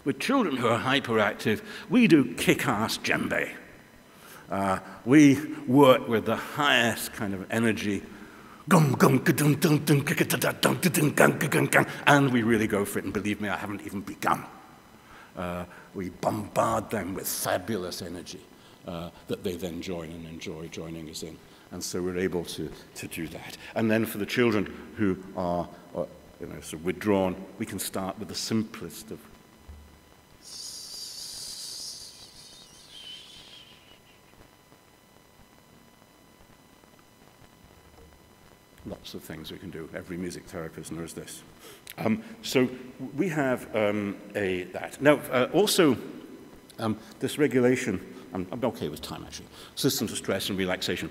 With children who are hyperactive, we do kick-ass djembe. We work with the highest kind of energy, and we really go for it, and believe me, I haven't even begun. We bombard them with fabulous energy that they then join and enjoy joining us in. And so we're able to do that. And then for the children who are sort of withdrawn, we can start with the simplest of lots of things we can do. Every music therapist knows this. So we have that. Now, also, this regulation, I'm okay with time, actually. Systems of stress and relaxation.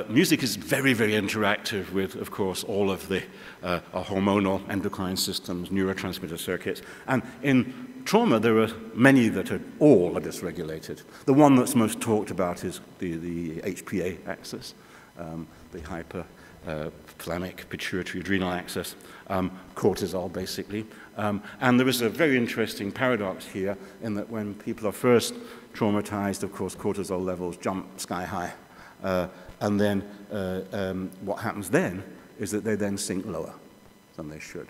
Music is very, very interactive with, of course, all of the hormonal endocrine systems, neurotransmitter circuits. And in trauma, there are many that are all dysregulated. The one that's most talked about is the HPA axis, the hypothalamic pituitary adrenal axis, cortisol, basically. And there is a very interesting paradox here in that when people are first traumatized, of course, cortisol levels jump sky high. And then what happens then is that they then sink lower than they should.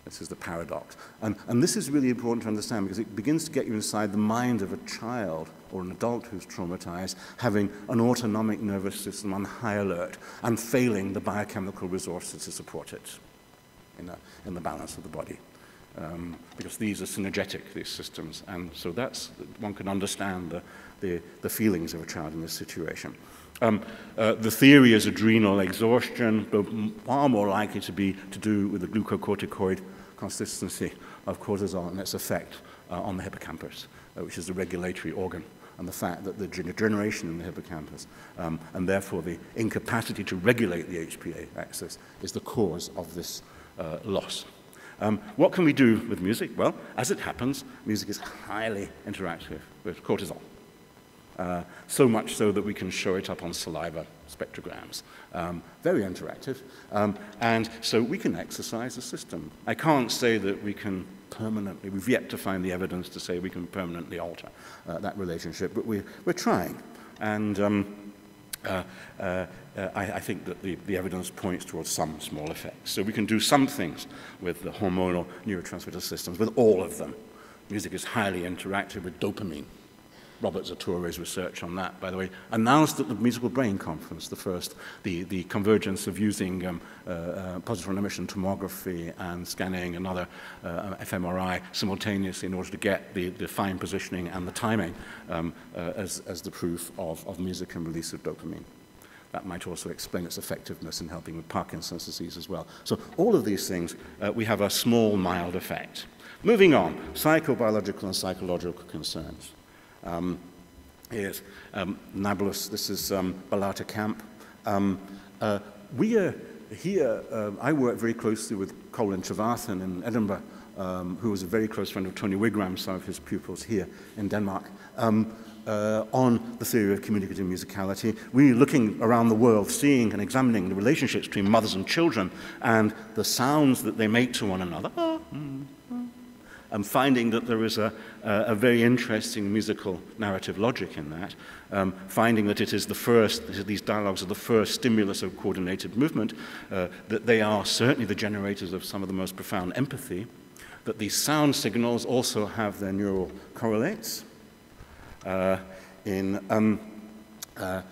This is the paradox. And this is really important to understand because it begins to get you inside the mind of a child or an adult who's traumatized, having an autonomic nervous system on high alert and failing the biochemical resources to support it in the balance of the body. Because these are synergetic, these systems, and so one can understand the feelings of a child in this situation. The theory is adrenal exhaustion, but far more likely to be to do with the glucocorticoid consistency of cortisol and its effect on the hippocampus, which is the regulatory organ, and the fact that the degeneration in the hippocampus, and therefore the incapacity to regulate the HPA axis, is the cause of this loss. What can we do with music? Well, as it happens, music is highly interactive with cortisol. So much so that we can show it up on saliva spectrograms. Very interactive. And so we can exercise the system. I can't say that we can permanently, we've yet to find the evidence to say we can permanently alter that relationship, but we're trying. And I think that the evidence points towards some small effects. So we can do some things with the hormonal neurotransmitter systems, with all of them. Music is highly interactive with dopamine. Robert Zatoure's research on that, by the way, announced at the Musical Brain Conference, the convergence of using positron emission tomography and scanning and other fMRI simultaneously in order to get the fine positioning and the timing as the proof of music and release of dopamine. That might also explain its effectiveness in helping with Parkinson's disease as well. So all of these things, we have a small, mild effect. Moving on, psychobiological and psychological concerns. Here's Nablus, this is Balata Camp. We are here, I work very closely with Colin Trevathan in Edinburgh, who was a very close friend of Tony Wigram, some of his pupils here in Denmark, on the theory of communicative musicality. We're looking around the world, seeing and examining the relationships between mothers and children and the sounds that they make to one another. And finding that there is a very interesting musical narrative logic in that, finding that it is these dialogues are the first stimulus of coordinated movement, that they are certainly the generators of some of the most profound empathy, that these sound signals also have their neural correlates in the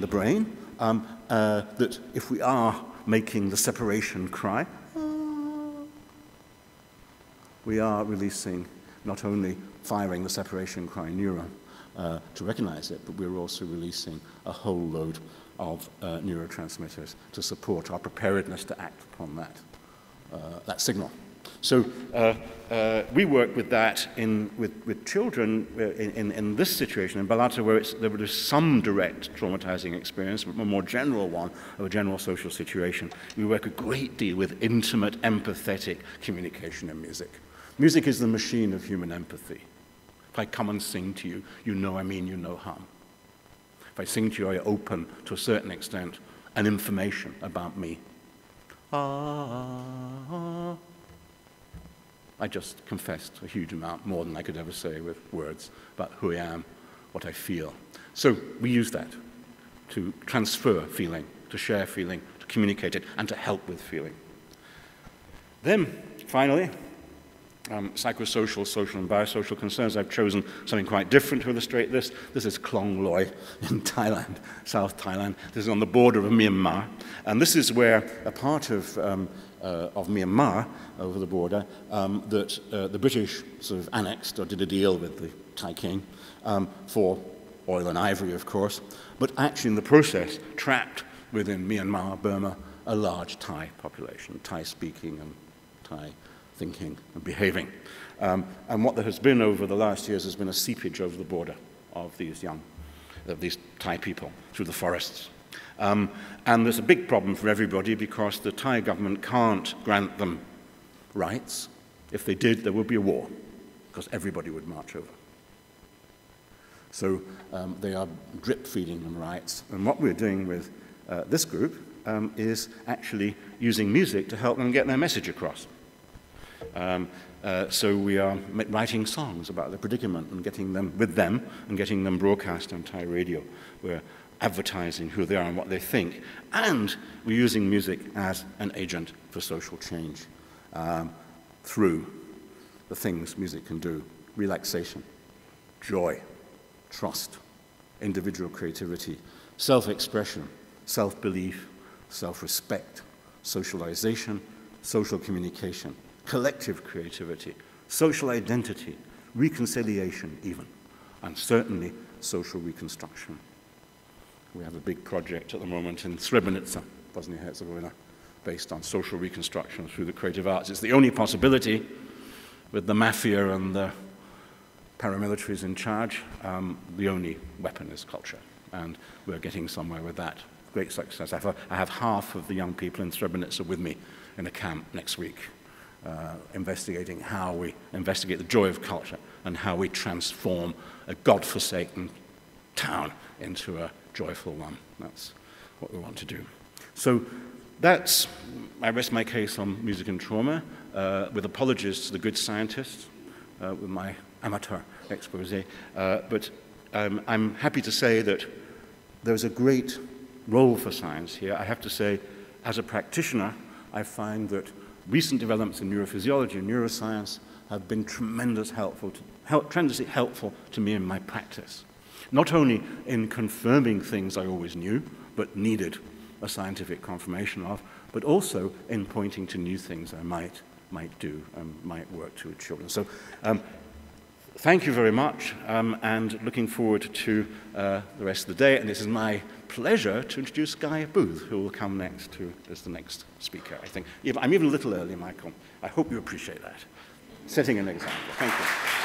brain, that if we are making the separation cry, we are releasing, not only firing the separation cry neuron to recognize it, but we're also releasing a whole load of neurotransmitters to support our preparedness to act upon that signal. So we work with that with children in this situation, in Balata, where there is some direct traumatizing experience, but a more general one of a general social situation. We work a great deal with intimate, empathetic communication in music. Music is the machine of human empathy. If I come and sing to you, you know I mean you no harm. If I sing to you, I open, to a certain extent, an information about me. I just confessed a huge amount, more than I could ever say with words, about who I am, what I feel. So we use that to transfer feeling, to share feeling, to communicate it, and to help with feeling. Then, finally, psychosocial, social, and biosocial concerns. I've chosen something quite different to illustrate this. This is Klong Loi in Thailand, South Thailand. This is on the border of Myanmar. And this is where a part of Myanmar, over the border, that the British sort of annexed or did a deal with the Thai king for oil and ivory, of course, but actually in the process trapped within Myanmar, Burma, a large Thai population, Thai-speaking and Thai thinking and behaving. And what there has been over the last years has been a seepage over the border of these Thai people through the forests. And there's a big problem for everybody because the Thai government can't grant them rights. If they did, there would be a war because everybody would march over. So they are drip feeding them rights. And what we're doing with this group is actually using music to help them get their message across. So we are writing songs about the predicament and getting them with them and getting them broadcast on Thai radio. We're advertising who they are and what they think. And we're using music as an agent for social change through the things music can do. Relaxation, joy, trust, individual creativity, self-expression, self-belief, self-respect, socialization, social communication, collective creativity, social identity, reconciliation even, and certainly social reconstruction. We have a big project at the moment in Srebrenica, Bosnia-Herzegovina, based on social reconstruction through the creative arts. It's the only possibility with the mafia and the paramilitaries in charge. The only weapon is culture, and we're getting somewhere with that. Great success. I have half of the young people in Srebrenica with me in a camp next week, investigating how we investigate the joy of culture and how we transform a godforsaken town into a joyful one. That's what we want to do. So I rest my case on music and trauma, with apologies to the good scientists, with my amateur expose. But I'm happy to say that there's a great role for science here. I have to say, as a practitioner, I find that recent developments in neurophysiology and neuroscience have been tremendously helpful to me in my practice. Not only in confirming things I always knew, but needed a scientific confirmation of, but also in pointing to new things I might do and might work to with children. So thank you very much, and looking forward to the rest of the day. And this is my pleasure to introduce Guy Booth, who will come next as the next speaker, I think. I'm even a little early, Michael. I hope you appreciate that. Setting an example. Thank you.